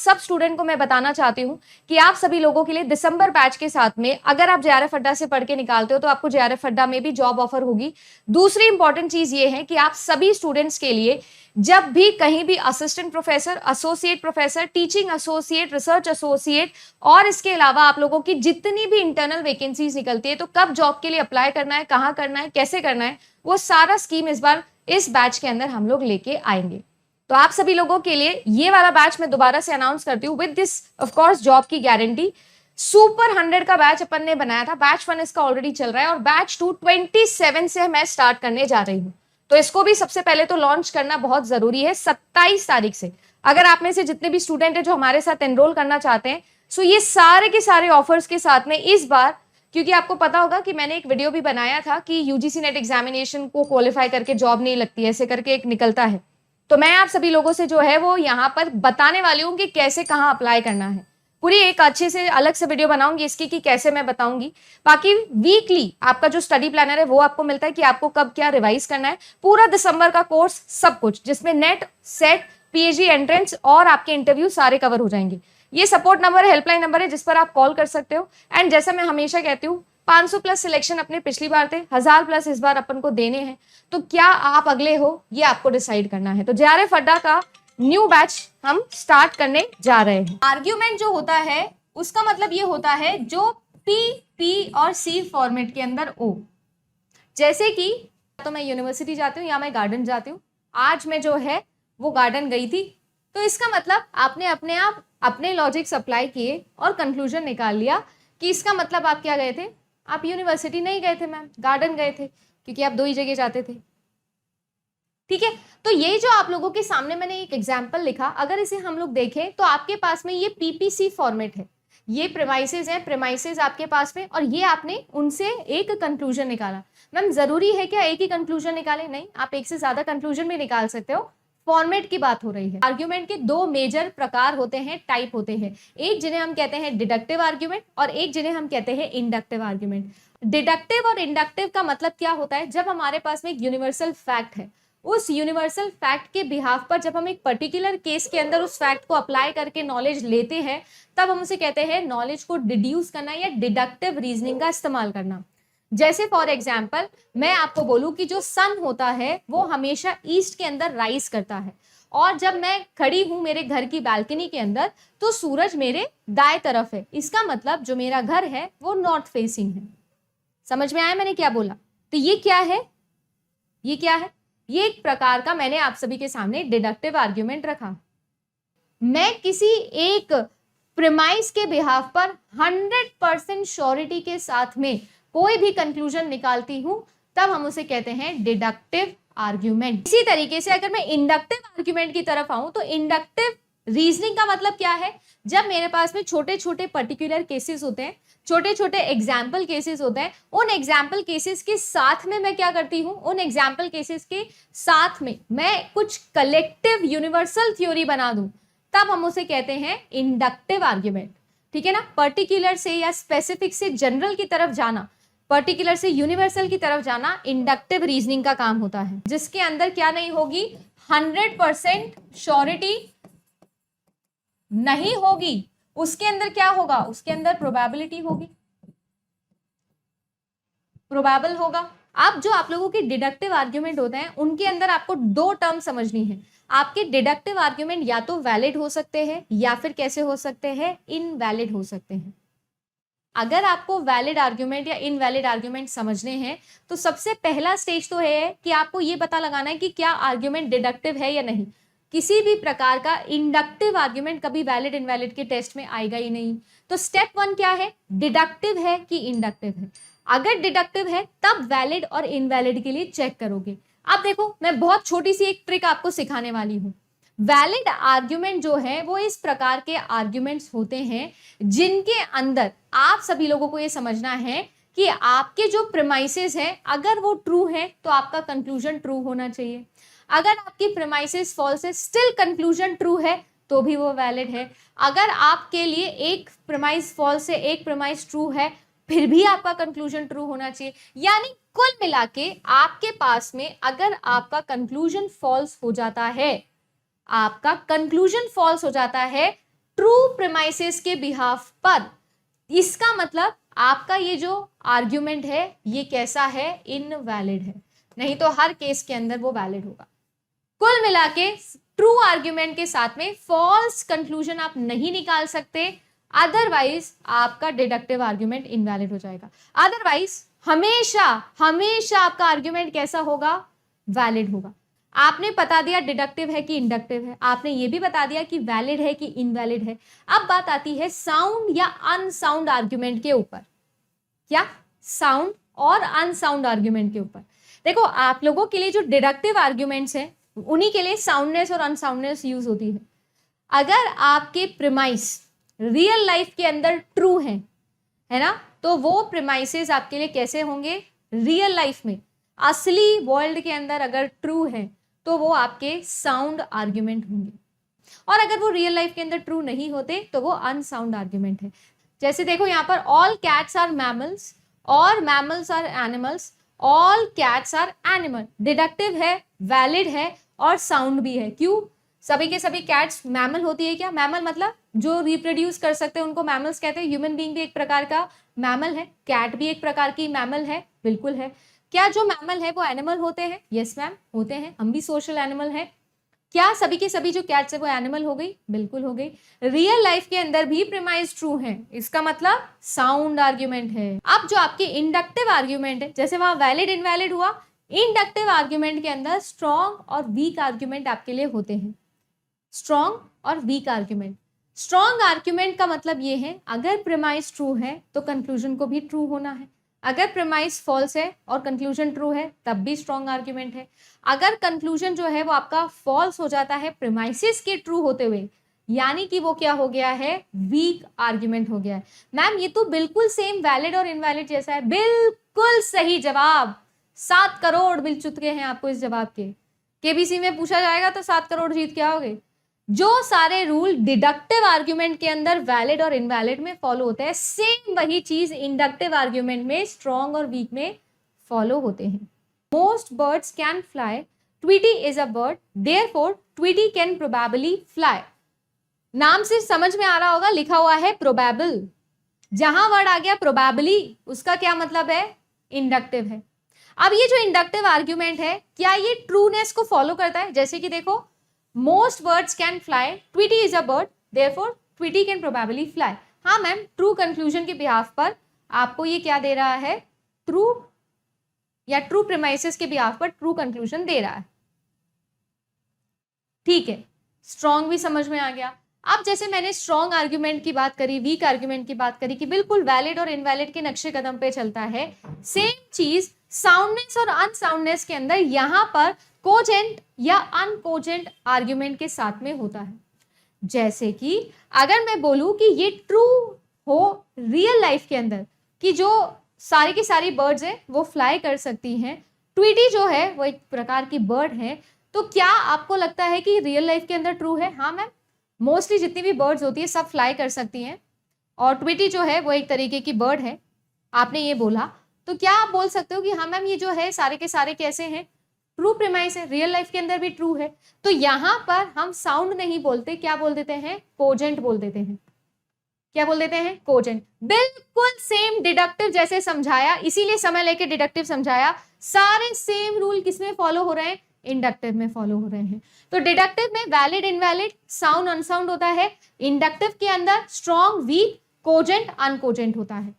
सब स्टूडेंट को मैं बताना चाहती हूँ कि आप सभी लोगों के लिए दिसंबर बैच के साथ में अगर आप जेआरएफ अड्डा से पढ़ के निकालते हो तो आपको जेआरएफ अड्डा में भी जॉब ऑफर होगी। दूसरी इंपॉर्टेंट चीज ये है कि आप सभी स्टूडेंट्स के लिए जब भी कहीं भी assistant professor, associate professor, teaching associate, research associate और इसके अलावा आप लोगों की जितनी भी इंटरनल वैकेंसीज निकलती है, तो कब जॉब के लिए अप्लाई करना है, कहाँ करना है, कैसे करना है, वो सारा स्कीम इस बार इस बैच के अंदर हम लोग लेके आएंगे। तो आप सभी लोगों के लिए ये वाला बैच मैं दोबारा से अनाउंस करती हूँ with this of course job की गारंटी। सुपर 100 का बैच अपन ने बनाया था, बैच 1 इसका ऑलरेडी चल रहा है और बैच 2 27 से मैं स्टार्ट करने जा रही हूँ। तो इसको भी सबसे पहले तो लॉन्च करना बहुत जरूरी है 27 तारीख से। अगर आप में से जितने भी स्टूडेंट है जो हमारे साथ एनरोल करना चाहते हैं, सो ये सारे के सारे ऑफर्स के साथ में इस बार, क्योंकि आपको पता होगा कि मैंने एक वीडियो भी बनाया था कि यूजीसी नेट एग्जामिनेशन को क्वालिफाई करके जॉब नहीं लगती, ऐसे करके एक निकलता है। तो मैं आप सभी लोगों से जो है वो यहाँ पर बताने वाली हूँ कि कैसे कहाँ अप्लाई करना है। पूरी एक अच्छे से अलग से वीडियो बनाऊंगी इसकी कि कैसे मैं बताऊंगी। बाकी वीकली आपका जो स्टडी प्लानर है वो आपको मिलता है कि आपको कब क्या रिवाइज करना है। पूरा दिसंबर का कोर्स सब कुछ, जिसमें नेट, सेट, पीएचडी एंट्रेंस और आपके इंटरव्यू सारे कवर हो जाएंगे। ये सपोर्ट नंबर, हेल्पलाइन नंबर है जिस पर आप कॉल कर सकते हो। एंड जैसा मैं हमेशा कहती हूँ 500 प्लस सिलेक्शन अपने पिछली बार थे, 1000 प्लस इस बार अपन को देने हैं। तो क्या आप अगले हो ये आपको डिसाइड करना है। तो जेआरएफ अड्डा का न्यू बैच हम स्टार्ट करने जा रहे हैं। आर्ग्यूमेंट जो होता है उसका मतलब ये होता है जो पी और सी फॉर्मेट के अंदर ओ, जैसे कि तो मैं यूनिवर्सिटी जाती हूँ या मैं गार्डन जाती हूँ। आज मैं जो है वो गार्डन गई थी, तो इसका मतलब आपने अपने आप अपने लॉजिक्स अप्लाई किए और कंक्लूजन निकाल लिया कि इसका मतलब आप क्या गए थे, आप यूनिवर्सिटी नहीं गए थे मैम, गार्डन गए थे, क्योंकि आप 2 ही जगह जाते थे। ठीक है, तो ये जो आप लोगों के सामने मैंने एक एग्जाम्पल लिखा, अगर इसे हम लोग देखें तो आपके पास में ये पीपीसी फॉर्मेट है, ये प्रेमाइसेस हैं, प्रेमाइसेस आपके पास में, और ये आपने उनसे एक कंक्लूजन निकाला। मैम जरूरी है क्या एक ही कंक्लूजन निकाले? नहीं, आप एक से ज्यादा कंक्लूजन भी निकाल सकते हो। फॉर्मेट की बात हो रही है। आर्ग्यूमेंट के 2 मेजर प्रकार होते हैं, टाइप होते हैं, एक जिन्हें हम कहते हैं डिडक्टिव आर्ग्यूमेंट और एक जिन्हें हम कहते हैं इंडक्टिव आर्ग्यूमेंट। डिडक्टिव और इंडक्टिव का मतलब क्या होता है? जब हमारे पास में एक यूनिवर्सल फैक्ट है, उस यूनिवर्सल फैक्ट के बिहाफ पर जब हम एक पर्टिकुलर केस के अंदर उस फैक्ट को अप्लाई करके नॉलेज लेते हैं, तब हम उसे कहते हैं नॉलेज को डिड्यूस करना या डिडक्टिव रीजनिंग का इस्तेमाल करना। जैसे फॉर एग्जाम्पल मैं आपको बोलूं कि जो सन होता है वो हमेशा ईस्ट के अंदर राइज करता है, और जब मैं खड़ी हूं मेरे घर की बालकनी के अंदर तो सूरज मेरे दाएं तरफ है, इसका मतलब जो मेरा घर है वो नॉर्थ फेसिंग है। समझ में आया मैंने क्या बोला? तो ये क्या है, ये क्या है? ये एक प्रकार का मैंने आप सभी के सामने डिडक्टिव आर्ग्यूमेंट रखा। मैं किसी एक प्रीमाइस के बिहाफ पर 100% श्योरिटी के साथ में कोई भी कंक्लूजन निकालती हूं, तब हम उसे कहते हैं डिडक्टिव आर्ग्यूमेंट। इसी तरीके से अगर मैं इंडक्टिव आर्ग्यूमेंट की तरफ आऊं तो इंडक्टिव रीजनिंग का मतलब क्या है? जब मेरे पास में छोटे छोटे पर्टिकुलर केसेस होते हैं, छोटे छोटे एग्जाम्पल केसेस होते हैं, उन एग्जाम्पल केसेस के साथ में मैं क्या करती हूं, उन एग्जाम्पल केसेस के साथ में मैं कुछ कलेक्टिव यूनिवर्सल थ्योरी बना दूं, तब हम उसे कहते हैं इंडक्टिव आर्ग्यूमेंट। ठीक है ना? पर्टिकुलर से या स्पेसिफिक से जनरल की तरफ जाना, पर्टिकुलर से यूनिवर्सल की तरफ जाना इंडक्टिव रीजनिंग का काम होता है, जिसके अंदर क्या नहीं होगी, 100% श्योरिटी नहीं होगी। उसके अंदर क्या होगा? उसके अंदर प्रोबेबिलिटी होगी, प्रोबेबल होगा। अब जो आप लोगों के डिडक्टिव आर्ग्यूमेंट होते हैं उनके अंदर आपको 2 टर्म समझनी है। आपके डिडक्टिव आर्ग्यूमेंट या तो वैलिड हो सकते हैं या फिर कैसे हो सकते हैं, इनवैलिड हो सकते हैं। अगर आपको वैलिड आर्ग्यूमेंट या इनवैलिड आर्ग्यूमेंट समझने हैं तो सबसे पहला स्टेज तो है कि आपको ये पता लगाना है कि क्या आर्ग्यूमेंट डिडक्टिव है या नहीं। किसी भी प्रकार का इंडक्टिव आर्ग्यूमेंट कभी वैलिड इनवैलिड के टेस्ट में आएगा ही नहीं। तो स्टेप 1 क्या है, डिडक्टिव है कि इंडक्टिव है। अगर डिडक्टिव है तब वैलिड और इनवैलिड के लिए चेक करोगे। अब देखो मैं बहुत छोटी सी एक ट्रिक आपको सिखाने वाली हूँ। वैलिड आर्ग्यूमेंट जो है वो इस प्रकार के आर्ग्यूमेंट्स होते हैं जिनके अंदर आप सभी लोगों को ये समझना है कि आपके जो प्रीमाइसेस हैं अगर वो ट्रू है तो आपका कंक्लूजन ट्रू होना चाहिए। अगर आपकी प्रीमाइसेस फॉल्स है, स्टिल कंक्लूजन ट्रू है, तो भी वो वैलिड है। अगर आपके लिए एक प्रीमाइस फॉल्स है, एक प्रीमाइस ट्रू है, फिर भी आपका कंक्लूजन ट्रू होना चाहिए। यानी कुल मिला के आपके पास में अगर आपका कंक्लूजन फॉल्स हो जाता है, आपका कंक्लूजन फॉल्स हो जाता है, ट्रू प्रेमाइसेस के बिहाफ पर। इसका मतलब आपका ये जो आर्ग्यूमेंट है ये कैसा है, इनवैलिड है, नहीं तो हर केस के अंदर वो वैलिड होगा। कुल मिला के ट्रू आर्ग्यूमेंट के साथ में फॉल्स कंक्लूजन आप नहीं निकाल सकते, अदरवाइज आपका डिडक्टिव आर्ग्यूमेंट इनवैलिड हो जाएगा। अदरवाइज हमेशा हमेशा आपका आर्ग्यूमेंट कैसा होगा, वैलिड होगा। आपने बता दिया डिडक्टिव है कि इंडक्टिव है, आपने ये भी बता दिया कि वैलिड है कि इनवैलिड है। अब बात आती है साउंड या अनसाउंड आर्ग्यूमेंट के ऊपर। क्या? साउंड और अनसाउंड आर्ग्यूमेंट के ऊपर। देखो, आप लोगों के लिए जो डिडक्टिव आर्ग्यूमेंट्स हैं उन्हीं के लिए साउंडनेस और अनसाउंडनेस यूज होती है। अगर आपके प्रिमाइस रियल लाइफ के अंदर ट्रू है ना, तो वो प्रिमाइसेस आपके लिए कैसे होंगे, रियल लाइफ में असली वर्ल्ड के अंदर अगर ट्रू है तो वो आपके साउंड आर्ग्यूमेंट होंगे, और अगर वो रियल लाइफ के अंदर ट्रू नहीं होते तो वो अनसाउंड आर्ग्यूमेंट है। जैसे देखो यहाँ पर ऑल कैट्स आर मैमल्स और mammals are animals, all cats are animal, deductive है, वैलिड है और साउंड भी है। क्यों? सभी के सभी कैट्स मैमल होती है क्या? मैमल मतलब जो रिप्रोड्यूस कर सकते हैं उनको मैमल्स कहते हैं। ह्यूमन बीइंग भी एक प्रकार का मैमल है, कैट भी एक प्रकार की मैमल है, बिल्कुल है। क्या जो मैमल है वो एनिमल होते हैं? यस मैम, होते हैं, हम भी सोशल एनिमल है। क्या सभी के सभी जो कैट्स है वो एनिमल हो गई? बिल्कुल हो गई। रियल लाइफ के अंदर भी प्रीमाइज ट्रू है, इसका मतलब साउंड आर्ग्यूमेंट है। अब जो आपके इंडक्टिव आर्ग्यूमेंट है, जैसे वहां वैलिड इनवैलिड हुआ, इंडक्टिव आर्ग्यूमेंट के अंदर स्ट्रॉन्ग और वीक आर्ग्यूमेंट आपके लिए होते हैं। स्ट्रॉन्ग और वीक आर्ग्यूमेंट। स्ट्रॉन्ग आर्ग्यूमेंट का मतलब ये है, अगर प्रीमाइज ट्रू है तो कंक्लूजन को भी ट्रू होना है, अगर प्रीमाइज फॉल्स है और कंक्लूजन ट्रू है तब भी स्ट्रॉन्ग आर्ग्यूमेंट है। अगर कंक्लूजन जो है वो आपका फॉल्स हो जाता है प्रीमाइसिस के ट्रू होते हुए, यानी कि वो क्या हो गया है, वीक आर्ग्यूमेंट हो गया है। मैम ये तो बिल्कुल सेम वैलिड और इनवैलिड जैसा है। बिल्कुल सही जवाब, 7 करोड़ मिल चुके हैं आपको इस जवाब के। केबीसी में पूछा जाएगा तो 7 करोड़ जीत के आओगे। जो सारे रूल डिडक्टिव आर्ग्यूमेंट के अंदर वैलिड और इनवैलिड में फॉलो होते हैं, सेम वही चीज इंडक्टिव आर्ग्यूमेंट में स्ट्रॉन्ग और वीक में फॉलो होते हैं। Most birds can fly, Tweety is a bird, therefore Tweety can probably fly. नाम से समझ में आ रहा होगा, लिखा हुआ है प्रोबेबल। जहां वर्ड आ गया प्रोबेबली, उसका क्या मतलब है, इंडक्टिव है। अब ये जो इंडक्टिव आर्ग्यूमेंट है, क्या ये ट्रूनेस को फॉलो करता है? जैसे कि देखो, most birds can fly, Tweety is a bird, therefore Tweety can probably fly। हाँ मैम, ट्रू कंक्लूजन के बिहाफ पर आपको ये क्या दे रहा है, ट्रू या ट्रू प्रीमाइसेस के बिहाफ पर ट्रू कंक्लूजन दे रहा है। ठीक है, स्ट्रॉन्ग भी समझ में आ गया। अब जैसे मैंने स्ट्रॉन्ग आर्ग्यूमेंट की बात करी, वीक आर्ग्यूमेंट की बात करी कि बिल्कुल वैलिड और इनवैलिड के नक्शे कदम पे चलता है, सेम चीज साउंडनेस और अनसाउंडनेस के अंदर यहां पर कोजेंट या अनकोजेंट आर्ग्यूमेंट के साथ में होता है। जैसे कि अगर मैं बोलूं कि ये ट्रू हो रियल लाइफ के अंदर कि जो सारी की सारी बर्ड्स हैं वो फ्लाई कर सकती हैं, ट्वीटी जो है वो एक प्रकार की बर्ड है, तो क्या आपको लगता है कि रियल लाइफ के अंदर ट्रू है? हाँ मैम, मोस्टली जितनी भी बर्ड्स होती है सब फ्लाई कर सकती हैं, और ट्वीटी जो है वो एक तरीके की बर्ड है, आपने ये बोला, तो क्या आप बोल सकते हो कि हाँ मैम ये जो है सारे के सारे कैसे हैं, ट्रू प्रीमाइस है, रियल लाइफ के अंदर भी ट्रू है। तो यहां पर हम साउंड नहीं बोलते, क्या बोल देते हैं, कोजेंट बोल देते हैं। क्या बोल देते हैं, कोजेंट। बिल्कुल सेम डिडक्टिव जैसे समझाया, इसीलिए समय लेके डिडक्टिव समझाया। सारे सेम रूल किसमें फॉलो हो रहे हैं, इंडक्टिव में फॉलो हो रहे हैं। तो डिडक्टिव में वैलिड इनवैलिड, साउंड अनसाउंड होता है। इंडक्टिव के अंदर स्ट्रॉन्ग वीक, कोजेंट अनकोजेंट होता है।